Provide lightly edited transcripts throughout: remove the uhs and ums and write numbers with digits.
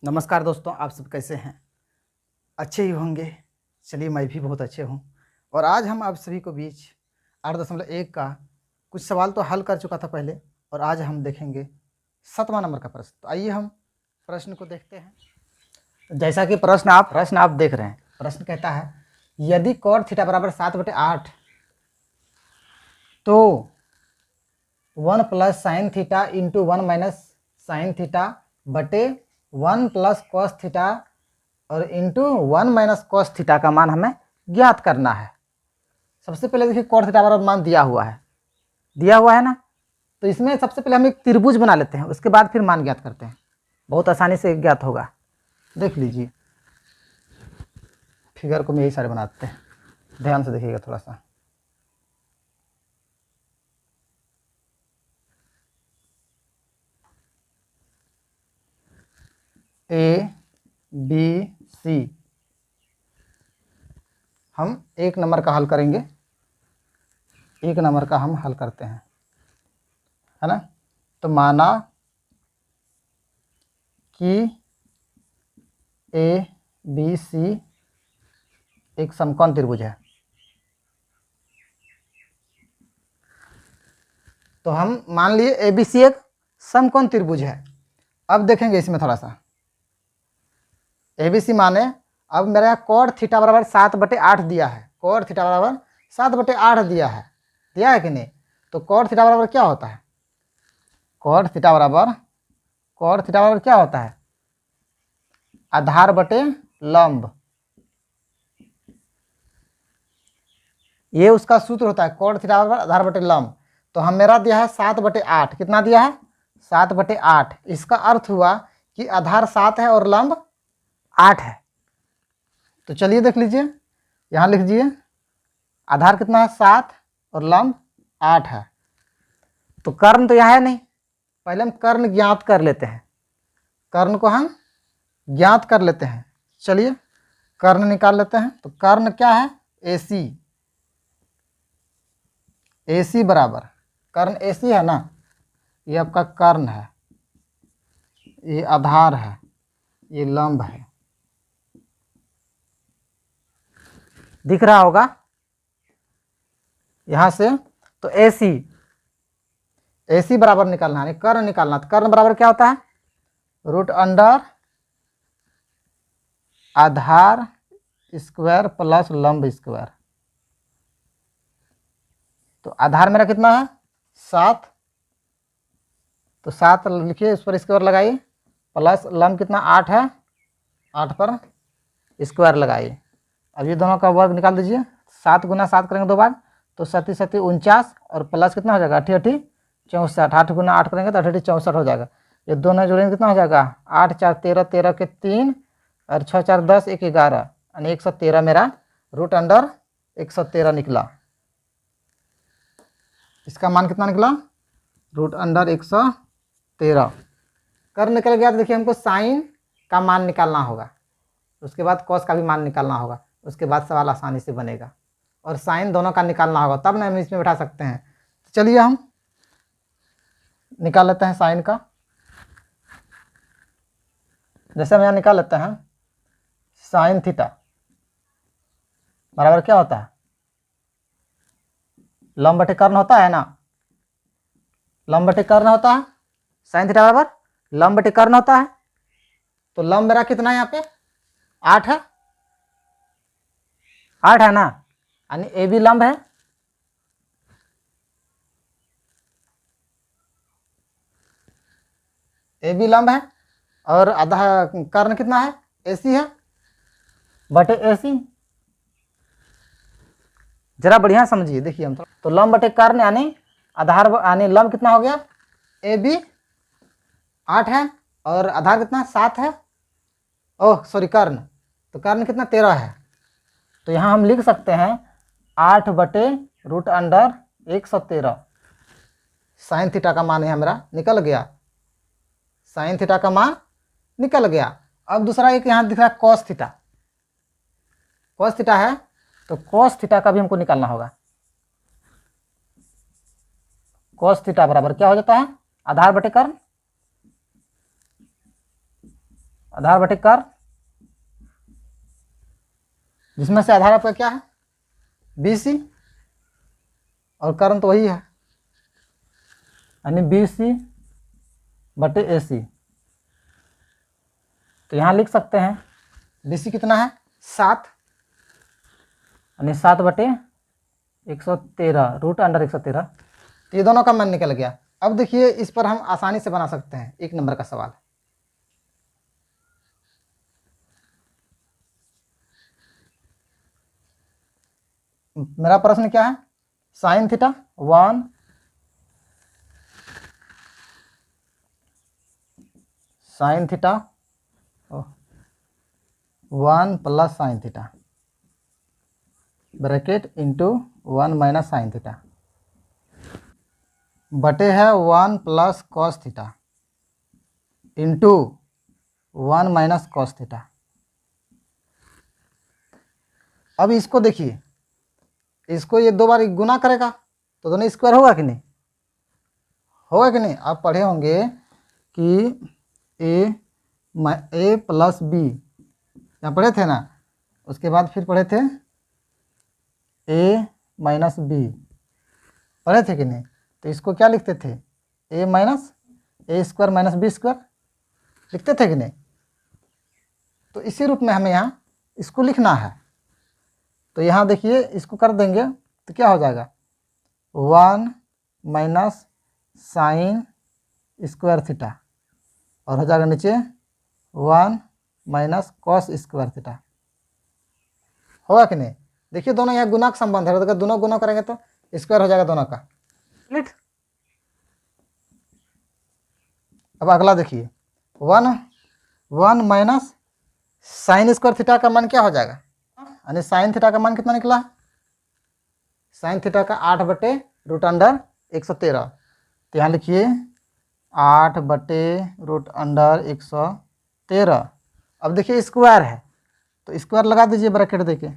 नमस्कार दोस्तों, आप सब कैसे हैं? अच्छे ही होंगे। चलिए, मैं भी बहुत अच्छे हूँ। और आज हम आप सभी को बीच 8.1 का कुछ सवाल तो हल कर चुका था पहले, और आज हम देखेंगे 7वां नंबर का प्रश्न। तो आइए हम प्रश्न को देखते हैं। जैसा कि प्रश्न आप देख रहे हैं, प्रश्न कहता है यदि cot थीटा बराबर 7/8 तो 1 plus sine theta into 1 minus sine theta बटे 1 प्लस कॉस थीटा और इंटू 1 माइनस कॉस थीटा का मान हमें ज्ञात करना है। सबसे पहले देखिए cot थीटा बराबर मान दिया हुआ है ना। तो इसमें सबसे पहले हम एक त्रिभुज बना लेते हैं, उसके बाद फिर मान ज्ञात करते हैं। बहुत आसानी से ज्ञात होगा। देख लीजिए, फिगर को हम यही सारे बनाते हैं, ध्यान से देखिएगा थोड़ा सा। A B C हम 1 नंबर का हल करेंगे। 1 नंबर का हम हल करते हैं, है ना। तो माना कि A B C एक समकोण त्रिभुज है, तो हम मान लिए A B C एक समकोण त्रिभुज है। अब देखेंगे इसमें थोड़ा सा A B C माने, अब मेरा cot थीटा बराबर 7/8 दिया है। cot थीटा बराबर 7/8 दिया है कि नहीं? तो cot थीटा बराबर क्या होता है? cot थीटा बराबर क्या होता है? आधार बटे लंब। ये उसका सूत्र होता है, cot थीटा बराबर आधार बटे लंब। तो हम मेरा दिया है 7/8। कितना दिया है? 7/8। इसका अर्थ हुआ कि आधार 7 है और लंब 8 है। तो चलिए देख लीजिए, यहाँ लिख दीजिए आधार कितना है? 7 और लंब 8 है। तो कर्ण तो यहाँ है नहीं, पहले हम कर्ण ज्ञात कर लेते हैं। कर्ण को हम ज्ञात कर लेते हैं। चलिए कर्ण निकाल लेते हैं। तो कर्ण क्या है? AC बराबर, कर्ण AC है ना, ये आपका कर्ण है, ये आधार है, ये लंब है। दिख रहा होगा यहां से। तो AC बराबर निकालना है, कर्ण निकालना। तो कर्ण बराबर क्या होता है? रूट अंडर आधार स्क्वायर प्लस लंब स्क्वायर। तो आधार मेरा कितना है? 7। तो 7 लिखिए, इस पर स्क्वायर लगाइए, प्लस लंब कितना? 8 है, 8 पर स्क्वायर लगाइए। अब ये दोनों का वर्ग निकाल दीजिए। 7 गुना 7 करेंगे 2 बार, तो 7 7 49 और प्लस कितना हो जाएगा? 8 8 64। 8 गुना 8 करेंगे तो 8 8 64 हो जाएगा। ये दोनों जोड़ेंगे कितना हो जाएगा? 8 4 13, 13 के 3 और 6 4 10, 1 11 यानी 113 मेरा रूट अंडर 113 निकला। इसका मान कितना निकला? Root under 113। कर निकल गया। तो देखिए हमको साइन का मान निकालना होगा, उसके बाद कॉस का भी मान निकालना होगा, उसके बाद सवाल आसानी से बनेगा। और साइन दोनों का निकालना होगा, तब ना हम इसमें बैठा सकते हैं। तो चलिए हम निकाल लेते हैं साइन का। जैसे हम यहाँ निकाल लेते हैं, साइन थीटा बराबर क्या होता है? लंब बटे कर्ण होता है ना, लंब बटे कर्ण होता है। साइन थीटा बराबर लंब बटे कर्ण होता है। तो लंब मेरा कितना है यहाँ पे? 8 है, 8 है ना, यानी ए बी लंब है। ए बी लंब है और आधा कर्ण कितना है? AC है बटे AC। जरा बढ़िया समझिए, देखिए हम तो लंब बटे कर्ण यानी आधार यानी लंब कितना हो गया? AB 8 है और आधार कितना? 7 है। ओह सॉरी, कर्ण। तो कर्ण कितना? 13 है। तो यहाँ हम लिख सकते हैं 8 बटे रूट अंडर 113। साइन थीटा का मान यहाँ मेरा निकल गया, साइन थीटा का मान निकल गया। अब दूसरा एक यहाँ दिख रहा है कॉस थीटा। कॉस थीटा है, तो कॉस थीटा का भी हमको निकालना होगा। कॉस थीटा बराबर क्या हो जाता है? आधार बटे कर्ण आधार बटे कर, जिसमें से आधार आपका क्या है BC और कर्ण तो वही है, यानी BC बटे AC। तो यहाँ लिख सकते हैं BC कितना है 7, यानी 7 बटे 113 रूट अंडर 113। तो ये दोनों का मान निकल गया। अब देखिए इस पर हम आसानी से बना सकते हैं 1 नंबर का सवाल। मेरा प्रश्न क्या है, sine theta 1 sine theta 1 plus sine theta bracket into 1 minus sine theta बटे है 1 plus cos theta into 1 minus cos theta. अब इसको देखिए, इसको ये 2 बार गुना करेगा तो दोनों स्क्वायर होगा कि नहीं, होगा कि नहीं। आप पढ़े होंगे कि ए प्लस बी, यहाँ पढ़े थे ना, उसके बाद फिर पढ़े थे ए माइनस बी, पढ़े थे कि नहीं। तो इसको क्या लिखते थे, ए माइनस ए स्क्वायर माइनस बी स्क्वायर लिखते थे कि नहीं। तो इसी रूप में हमें यहाँ इसको लिखना है। तो यहाँ देखिए इसको कर देंगे तो क्या हो जाएगा 1 माइनस साइन स्क्वायर थीटा और हो जाएगा नीचे 1 माइनस कॉस स्क्वायर थीटा, होगा कि नहीं। देखिए दोनों यहाँ गुना का संबंध है, अगर दोनों गुना करेंगे तो स्क्वायर हो जाएगा दोनों का। क्लियर। अब अगला देखिए 1 माइनस साइन स्क्वायर थीटा का मान क्या हो जाएगा, यानी साइन थीटा का मान कितना निकला, साइन थीटा का 8 बटे रूट अंडर 113। तो यहाँ लिखिए 8 बटे रूट अंडर 113। अब देखिए स्क्वायर है तो स्क्वायर लगा दीजिए ब्रैकेट देके,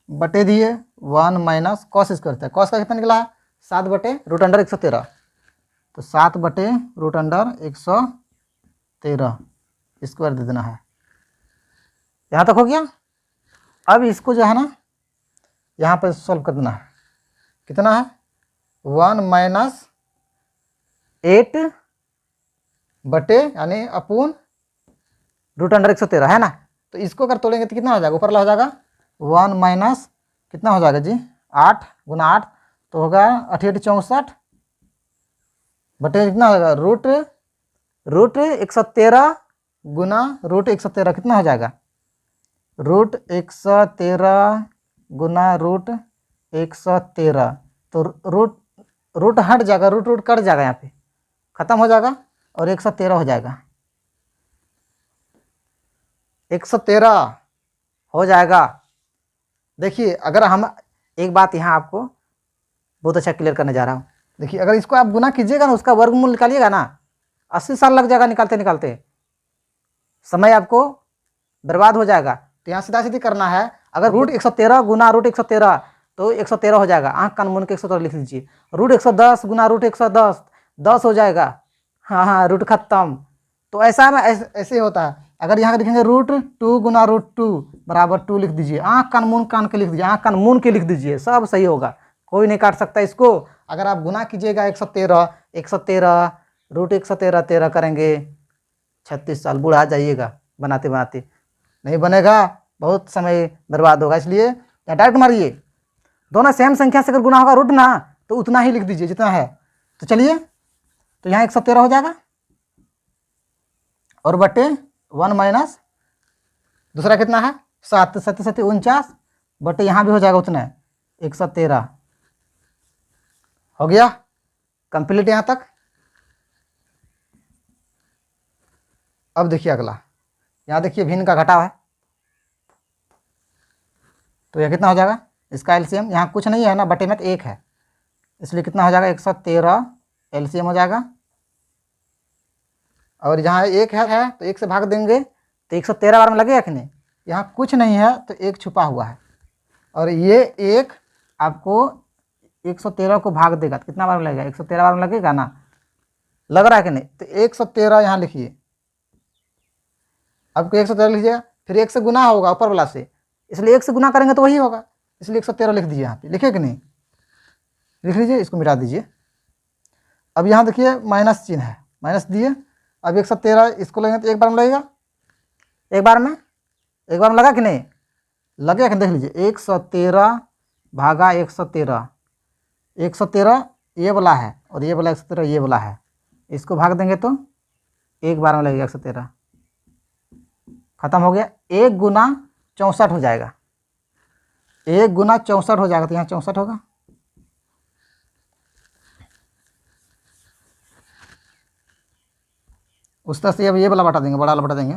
बटे दिए 1 माइनस कॉस स्क्वायर था, कॉस का कितना निकला 7 बटे रूट अंडर 113। तो 7 बटे रूट अंडर 113 स्क्वायर दे देना है। यहाँ तक हो गया। अब इसको जो है ना यहाँ पे सॉल्व कर देना है, कितना है 1 माइनस 8 बटे यानी अपून रूट अंडर 113 है ना। तो इसको अगर तोड़ेंगे तो कितना हो जाएगा, ऊपर ला हो जाएगा 1 माइनस कितना हो जाएगा जी 8 गुना 8 तो होगा 88 64 बटे कितना होगा रूट 113 गुना रूट 113 कितना हो जाएगा रूट 113 गुना रूट 113। तो रूट हट जाएगा, रूट कट जाएगा, यहाँ पे खत्म हो जाएगा और 113 हो जाएगा, 113 हो जाएगा। देखिए अगर हम एक बात यहाँ आपको बहुत अच्छा क्लियर करने जा रहा हूँ। देखिए अगर इसको आप गुना कीजिएगा ना, उसका वर्गमूल निकालिएगा ना, 80 साल लग जाएगा निकालते निकालते, समय आपको बर्बाद हो जाएगा। तो यहाँ सीधा सीधी करना है, अगर रूट 113 गुना रूट 113 तो 113 हो जाएगा, आँख कान मुन के 113 लिख लीजिए। रूट 110 गुना रूट 110 10 हो जाएगा, हाँ रूट खत्म। तो ऐसा ना ऐसे होता है। अगर यहाँ लिखेंगे रूट 2 गुना रूट 2 बराबर 2 लिख दीजिए, आँख कान मुन कान के लिख दीजिए, आँख कान मुन के लिख दीजिए, सब सही होगा, कोई नहीं काट सकता इसको। अगर आप गुना कीजिएगा 113 रूट 113 13 करेंगे 36 साल बूढ़ा जाइएगा बनाते बनाते, नहीं बनेगा, बहुत समय बर्बाद होगा। इसलिए या डायरेक्ट मारिए, दोनों सेम संख्या से अगर गुना होगा रूट ना तो उतना ही लिख दीजिए जितना है। तो चलिए तो यहाँ 113 हो जाएगा और बटे 1 माइनस दूसरा कितना है 7 7 7 49 बटे यहाँ भी हो जाएगा उतना 113 हो गया कंप्लीट यहाँ तक। अब देखिए अगला, यहाँ देखिए भिन्न का घटाव है तो यह कितना हो जाएगा, इसका एलसीएम यहाँ कुछ नहीं है ना, बटे में 1 है, इसलिए कितना हो जाएगा 113 एलसीएम हो जाएगा। और जहाँ 1 है तो 1 से भाग देंगे तो 113 बार में लगेगा कि नहीं, यहाँ कुछ नहीं है तो 1 छुपा हुआ है और ये 1 आपको 113 को भाग देगा तो कितना बार में लगेगा 113 बार में लगेगा ना। लग रहा है कि नहीं? तो 113 यहाँ लिखिए, आपको 113 लीजिएगा, फिर 1 से गुना होगा ऊपर वाला से, इसलिए 1 से गुना करेंगे तो वही होगा, इसलिए 113 लिख दीजिए यहाँ पे। लिखे कि नहीं? लिख लीजिए, इसको मिटा दीजिए। अब यहाँ देखिए माइनस चिन्ह है, माइनस दिए। अब 113 इसको लेंगे तो एक बार में लगेगा, एक बार में लगा कि नहीं? लगेगा कि? देख लीजिए 113 भागा 113, 113 ये वाला है और ये वाला 113 ये वाला है, इसको भाग देंगे तो एक बार में लगेगा 113, खत्म हो गया। 1 गुना 64 हो जाएगा, 1 गुना 64 हो जाएगा, तो यहाँ 64 होगा। उस तरह से अब ये वाला बटा देंगे, बड़ा वाला बटा देंगे।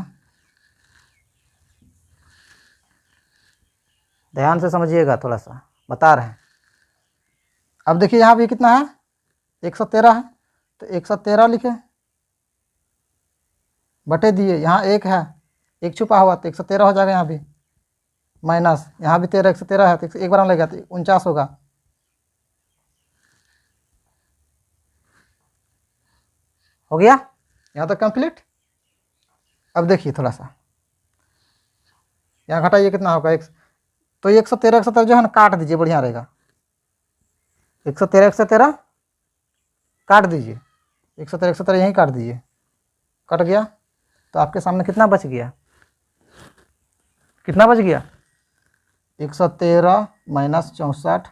ध्यान से समझिएगा, थोड़ा सा बता रहे हैं। अब देखिए यहाँ भी कितना है? 113 है, तो 113 लिखे बटे दिए, यहाँ 1 है, 1 छुपा हुआ, तो 113 हो जाएगा। यहाँ भी माइनस, यहाँ भी 13, 113 है, तो एक बार में लगेगा तो 49 होगा। हो गया यहाँ तक कंप्लीट। अब देखिए थोड़ा सा यहाँ घटाइए, कितना होगा? तो 113 जो है ना काट दीजिए, बढ़िया रहेगा। 113 काट दीजिए, 113 यहीं काट दीजिए, कट गया। तो आपके सामने कितना बच गया? कितना बच गया? 113 माइनस 64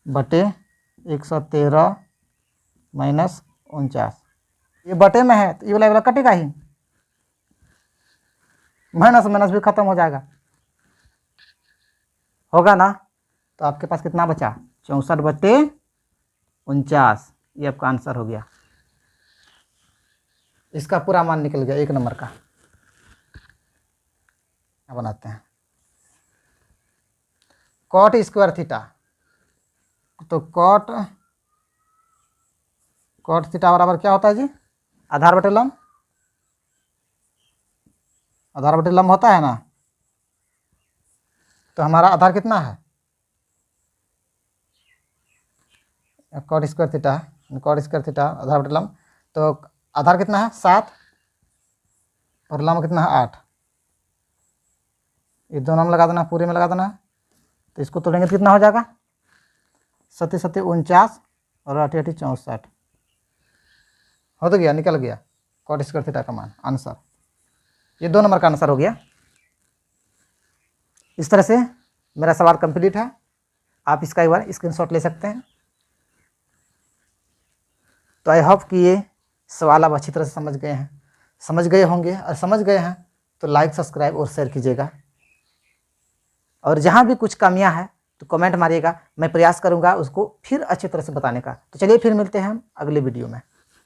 बटे 113 माइनस 49। ये बटे में है तो ये वाला कटेगा ही, माइनस भी खत्म हो जाएगा, होगा ना? तो आपके पास कितना बचा? 64 बटे 49, ये आपका आंसर हो गया। इसका पूरा मान निकल गया 1 नंबर का। बनाते हैं कॉट स्क्वायर थीटा, तो कॉट थीटा बराबर क्या होता है जी? आधार बटे लंब, आधार बटे लंब होता है ना। तो हमारा आधार कितना है? कॉट स्क्वायर थीटा है, कॉट स्क्वायर थीटा आधार बटे लंब, तो आधार कितना है? 7 और लंब कितना है? 8। ये दोनों में लगा देना, पूरे में लगा देना। तो इसको तोड़ेंगे तो कितना हो जाएगा? 7 7 49 और 8 8 64 हो तो गया, निकल गया कॉट स्क्वायर थीटा का मान, आंसर। ये 2 नंबर का आंसर हो गया। इस तरह से मेरा सवाल कंप्लीट है। आप इसका एक बार स्क्रीनशॉट ले सकते हैं। तो आई होप कि ये सवाल आप अच्छी तरह से समझ गए होंगे, और समझ गए हैं तो लाइक, सब्सक्राइब और शेयर कीजिएगा। और जहाँ भी कुछ कमियां हैं तो कमेंट मारिएगा, मैं प्रयास करूँगा उसको फिर अच्छी तरह से बताने का। तो चलिए फिर मिलते हैं हम अगले वीडियो में।